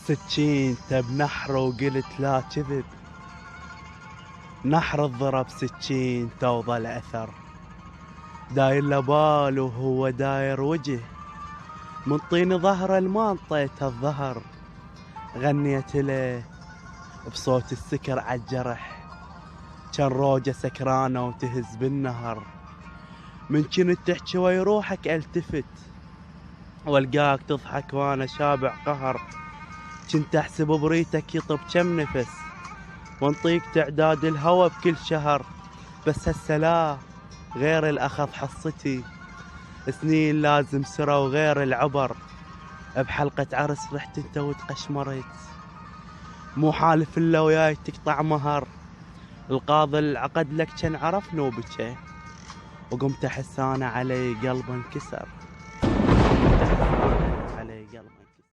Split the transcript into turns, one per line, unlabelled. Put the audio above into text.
سجينته بنحر وقلت لا كذب. نحر الضرب سجينته وظل أثر، داير له بال وهو داير وجه، من طين ظهره ما انطيته الظهر. غنيت له بصوت السكر عالجرح، كان روجه سكرانة وتهز بالنهر. من كنت تحكي ويروحك التفت، والقاك تضحك وانا شابع قهر. كنت احسب بريتك يطب كم نفس، وانطيك تعداد الهوى بكل شهر. بس هسه لا، غير الاخذ حصتي، سنين لازم سرى وغير العبر. بحلقة عرس رحت انت وتقشمرت، مو حالف الا وياي تقطع مهر. القاضي العقد لك كان عرف نوبك، وقمت احس انا علي قلب انكسر.